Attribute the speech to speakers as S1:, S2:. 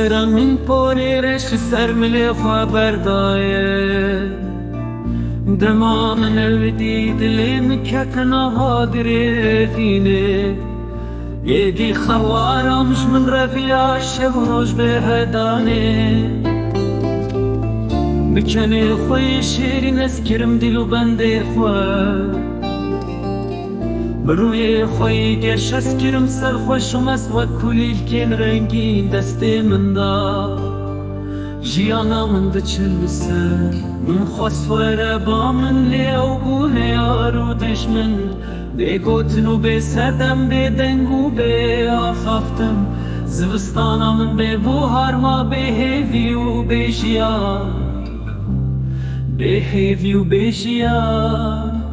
S1: سرم من پوری رش سر ملی خواه بردایه دما من اودی دلی مکتنا هادره فینه یدی خوارمش من رفیع شب روش به هدانه بکنه خوی شیرین از کرم دلو بنده خواه بروی خوی گرش از کرم سر خوشم از و کلیل کن رنگین دست من دا جیانا من ده چل سر من خواست وره با من لیو بونه یارو دشمن ده گوتنو به سردم به دنگو به آخافتم زوستانا من به بوهار ما به هیوی و به جیان به هیوی و به جیان